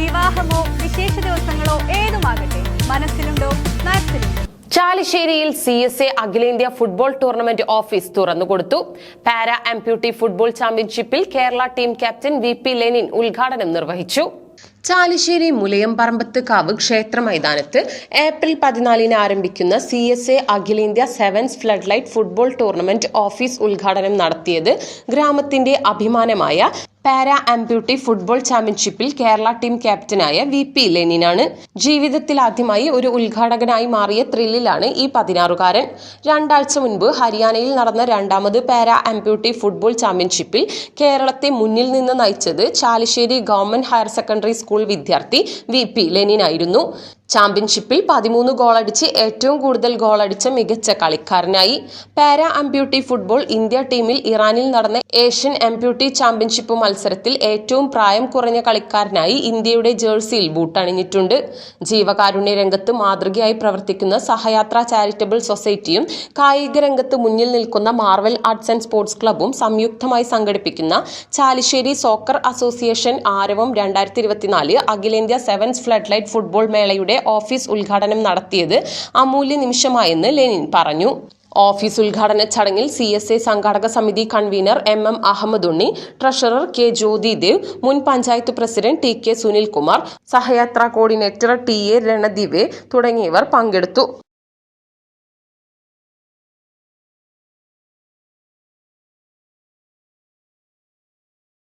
വിവാഹമോ വിശേഷ ദിവസങ്ങളോ ഏതുമാകട്ടെ, മനസ്സിലുണ്ടോ മാക്സിലുണ്ടോ. ചാലിശ്ശേരിയിൽ CSA അഖിലേന്ത്യാ ഫുട്ബോൾ ടൂർണമെന്റ് ഓഫീസ് തുറന്നുകൊടുത്തു. പാരാ ആംപ്യൂട്ടി ഫുട്ബോൾ ചാമ്പ്യൻഷിപ്പിൽ Kerala team captain VP Lenin ഉദ്ഘാടനം നിർവഹിച്ചു. ചാലിശ്ശേരി മുലയംപറമ്പത്ത് കാവ് ക്ഷേത്ര മൈതാനത്ത് ഏപ്രിൽ 14 ആരംഭിക്കുന്ന CSA അഖിലേന്ത്യാ sevens flood light football tournament office ഉദ്ഘാടനം നടത്തിയത് ഗ്രാമത്തിന്റെ അഭിമാനമായ പാരാ ആംപ്യൂട്ടി ഫുട്ബോൾ ചാമ്പ്യൻഷിപ്പിൽ കേരള ടീം ക്യാപ്റ്റനായ VP ലെനിനാണ്. ജീവിതത്തിൽ ആദ്യമായി ഒരു ഉദ്ഘാടകനായി മാറിയ ത്രില്ലിലാണ് ഈ 16-കാരൻ. 2 ആഴ്ച മുൻപ് ഹരിയാനയിൽ നടന്ന 2ാമത് പാരാ ആംപ്യൂട്ടി ഫുട്ബോൾ ചാമ്പ്യൻഷിപ്പിൽ കേരളത്തെ മുന്നിൽ നിന്ന് നയിച്ചത് Chalissery government higher secondary school വിദ്യാർത്ഥി VP ലെനിനായിരുന്നു. ചാമ്പ്യൻഷിപ്പിൽ 13 ഗോളടിച്ച് ഏറ്റവും കൂടുതൽ ഗോളടിച്ച മികച്ച കളിക്കാരനായി. പാരാ ആംപ്യൂട്ടി ഫുട്ബോൾ ഇന്ത്യ ടീമിൽ ഇറാനിൽ നടന്ന ഏഷ്യൻ ആംപ്യൂട്ടി ചാമ്പ്യൻഷിപ്പ് മത്സരത്തിൽ ഏറ്റവും പ്രായം കുറഞ്ഞ കളിക്കാരനായി ഇന്ത്യയുടെ ജേഴ്സിയിൽ ബൂട്ടണിഞ്ഞിട്ടുണ്ട്. ജീവകാരുണ്യ രംഗത്ത് മാതൃകയായി പ്രവർത്തിക്കുന്ന സഹയാത്ര ചാരിറ്റബിൾ സൊസൈറ്റിയും കായിക രംഗത്ത് മുന്നിൽ നിൽക്കുന്ന മാർവൽ ആർട്സ് ആൻഡ് സ്പോർട്സ് ക്ലബ്ബും സംയുക്തമായി സംഘടിപ്പിക്കുന്ന ചാലിശ്ശേരി സോക്കർ അസോസിയേഷൻ ആരവം 2024 അഖിലേന്ത്യാ സെവൻസ് ഫ്ലഡ് ലൈറ്റ് ഫുട്ബോൾ മേളയുടെ ഓഫീസ് ഉദ്ഘാടനം നടത്തിയത് അമൂല്യ നിമിഷമായെന്ന് ലെനിൻ പറഞ്ഞു. ഓഫീസ് ഉദ്ഘാടന ചടങ്ങിൽ CSA സംഘാടക സമിതി convener MM Ahammed Unni, treasurer K Jyothidev, മുൻ പഞ്ചായത്ത് പ്രസിഡന്റ് TK സുനിൽകുമാർ, സഹയാത്രാ കോർഡിനേറ്റർ TA രണദിവെ തുടങ്ങിയവർ പങ്കെടുത്തു.